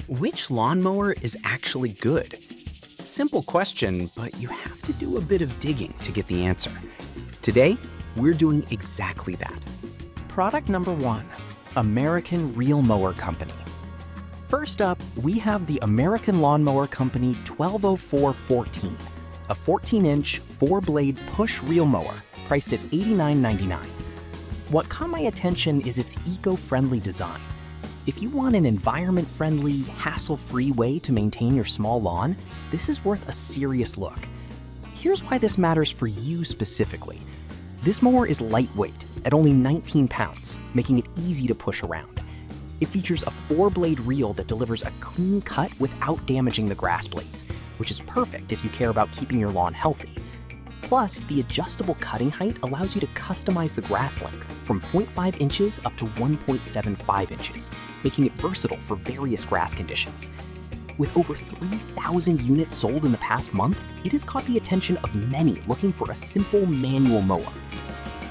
Which lawnmower is actually good? Simple question, but you have to do a bit of digging to get the answer. Today, we're doing exactly that. Product number 1, American Reel Mower Company. First up, we have the American Lawnmower Company 120414, a 14-inch, 4-blade push reel mower priced at $89.99. What caught my attention is its eco-friendly design. If you want an environment-friendly, hassle-free way to maintain your small lawn, this is worth a serious look. Here's why this matters for you specifically. This mower is lightweight at only 19 pounds, making it easy to push around. It features a 4-blade reel that delivers a clean cut without damaging the grass blades, which is perfect if you care about keeping your lawn healthy. Plus, the adjustable cutting height allows you to customize the grass length from 0.5 inches up to 1.75 inches, making it versatile for various grass conditions. With over 3,000 units sold in the past month, it has caught the attention of many looking for a simple manual mower.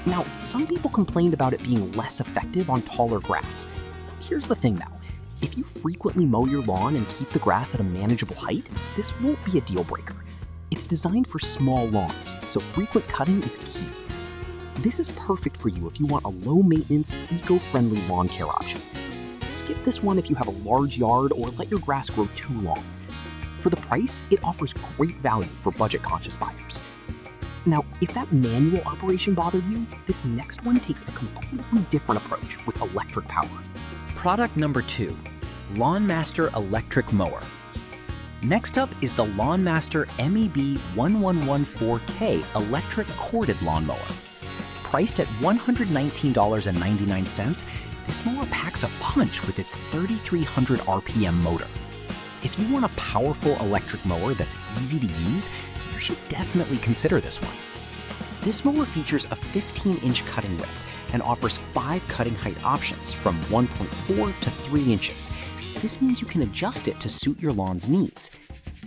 Now, some people complained about it being less effective on taller grass. Here's the thing though, if you frequently mow your lawn and keep the grass at a manageable height, this won't be a deal breaker. It's designed for small lawns, so frequent cutting is key. This is perfect for you if you want a low-maintenance, eco-friendly lawn care option. Skip this one if you have a large yard or let your grass grow too long. For the price, it offers great value for budget-conscious buyers. Now, if that manual operation bothered you, this next one takes a completely different approach with electric power. Product number 2, Lawnmaster Electric Mower. Next up is the Lawnmaster MEB 1114K Electric Corded Lawnmower. Priced at $119.99, this mower packs a punch with its 3,300 RPM motor. If you want a powerful electric mower that's easy to use, you should definitely consider this one. This mower features a 15-inch cutting width and offers 5 cutting height options from 1.4 to 3 inches. This means you can adjust it to suit your lawn's needs.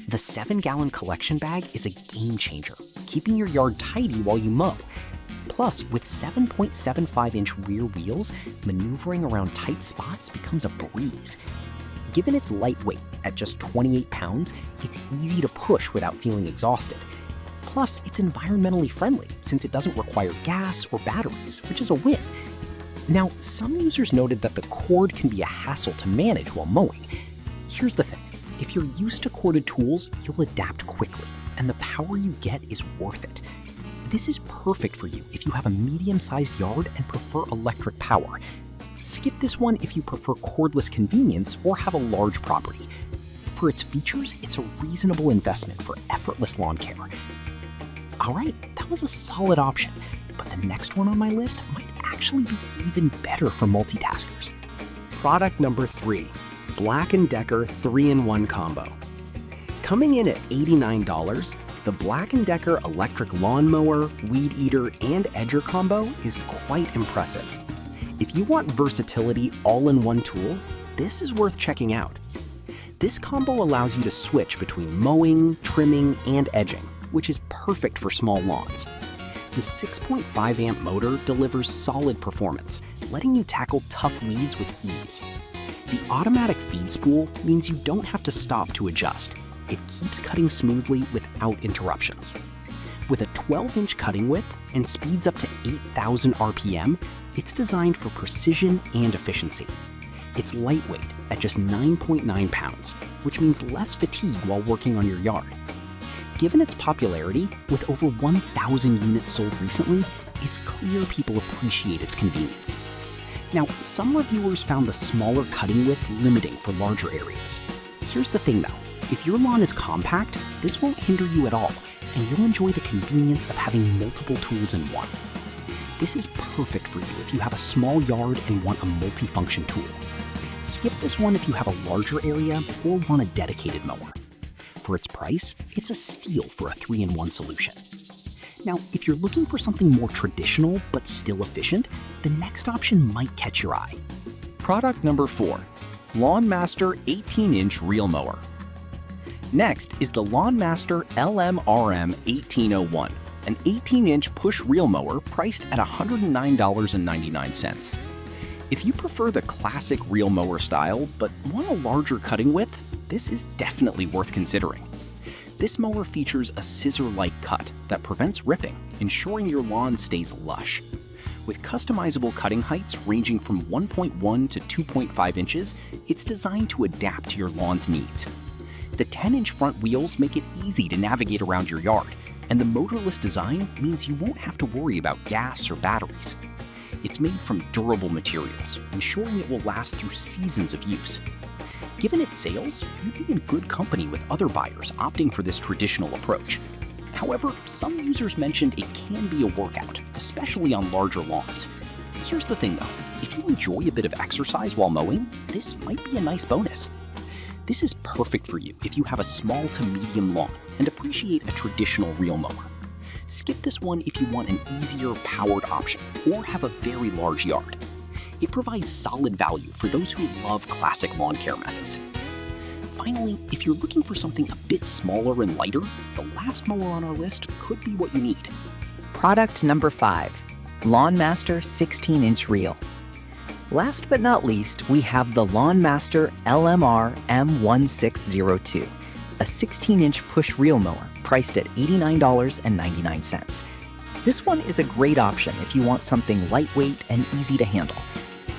The 7-gallon collection bag is a game changer, keeping your yard tidy while you mow. Plus, with 7.75-inch rear wheels, maneuvering around tight spots becomes a breeze. Given its lightweight at just 28 pounds, it's easy to push without feeling exhausted. Plus, it's environmentally friendly since it doesn't require gas or batteries, which is a win. Now, some users noted that the cord can be a hassle to manage while mowing. Here's the thing, if you're used to corded tools, you'll adapt quickly, and the power you get is worth it. This is perfect for you if you have a medium-sized yard and prefer electric power. Skip this one if you prefer cordless convenience or have a large property. For its features, it's a reasonable investment for effortless lawn care. All right, that was a solid option, but the next one on my list might actually be even better for multitaskers. Product number 3, Black & Decker 3-in-1 Combo. Coming in at $89, the Black & Decker electric lawnmower, weed eater, and edger combo is quite impressive. If you want versatility all in one tool, this is worth checking out. This combo allows you to switch between mowing, trimming, and edging, which is perfect for small lawns. The 6.5 amp motor delivers solid performance, letting you tackle tough weeds with ease. The automatic feed spool means you don't have to stop to adjust. It keeps cutting smoothly without interruptions. With a 12-inch cutting width and speeds up to 8,000 RPM, it's designed for precision and efficiency. It's lightweight at just 9.9 pounds, which means less fatigue while working on your yard. Given its popularity, with over 1,000 units sold recently, it's clear people appreciate its convenience. Now, some reviewers found the smaller cutting width limiting for larger areas. Here's the thing though, if your lawn is compact, this won't hinder you at all, and you'll enjoy the convenience of having multiple tools in one. This is perfect for you if you have a small yard and want a multi-function tool. Skip this one if you have a larger area or want a dedicated mower. For its price, it's a steal for a 3-in-1 solution. Now, if you're looking for something more traditional but still efficient, the next option might catch your eye. Product number 4, Lawnmaster 18-inch Reel Mower. Next is the Lawnmaster LM-RM 1801, an 18-inch push reel mower priced at $109.99. If you prefer the classic reel mower style but want a larger cutting width, this is definitely worth considering. This mower features a scissor-like cut that prevents ripping, ensuring your lawn stays lush. With customizable cutting heights ranging from 1.1 to 2.5 inches, it's designed to adapt to your lawn's needs. The 10-inch front wheels make it easy to navigate around your yard, and the motorless design means you won't have to worry about gas or batteries. It's made from durable materials, ensuring it will last through seasons of use. Given its sales, you'd be in good company with other buyers opting for this traditional approach. However, some users mentioned it can be a workout, especially on larger lawns. Here's the thing though, if you enjoy a bit of exercise while mowing, this might be a nice bonus. This is perfect for you if you have a small to medium lawn and appreciate a traditional reel mower. Skip this one if you want an easier powered option or have a very large yard. It provides solid value for those who love classic lawn care methods. Finally, if you're looking for something a bit smaller and lighter, the last mower on our list could be what you need. Product number 5, Lawn Master 16-inch reel. Last but not least, we have the Lawn Master LMR M1602, a 16-inch push reel mower priced at $89.99. This one is a great option if you want something lightweight and easy to handle.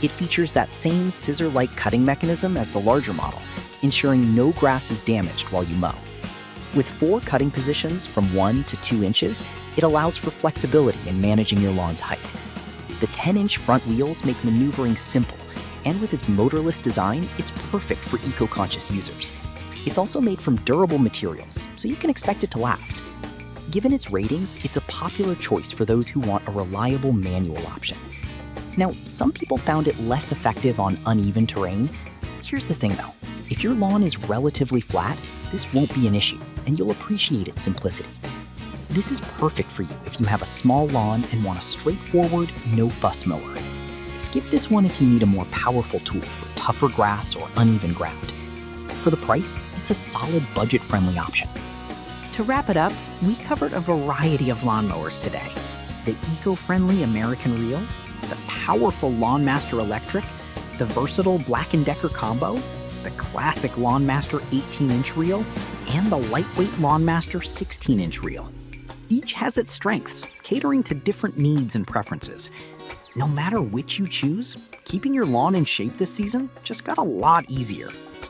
It features that same scissor-like cutting mechanism as the larger model, ensuring no grass is damaged while you mow. With 4 cutting positions from 1 to 2 inches, it allows for flexibility in managing your lawn's height. The 10-inch front wheels make maneuvering simple, and with its motorless design, it's perfect for eco-conscious users. It's also made from durable materials, so you can expect it to last. Given its ratings, it's a popular choice for those who want a reliable manual option. Now, some people found it less effective on uneven terrain. Here's the thing though, if your lawn is relatively flat, this won't be an issue, and you'll appreciate its simplicity. This is perfect for you if you have a small lawn and want a straightforward, no-fuss mower. Skip this one if you need a more powerful tool for tougher grass or uneven ground. For the price, it's a solid budget-friendly option. To wrap it up, we covered a variety of lawnmowers today. The eco-friendly American Reel, the powerful Lawn Master Electric, the versatile Black & Decker Combo, the classic Lawn Master 18-inch reel, and the lightweight Lawn Master 16-inch reel. Each has its strengths, catering to different needs and preferences. No matter which you choose, keeping your lawn in shape this season just got a lot easier.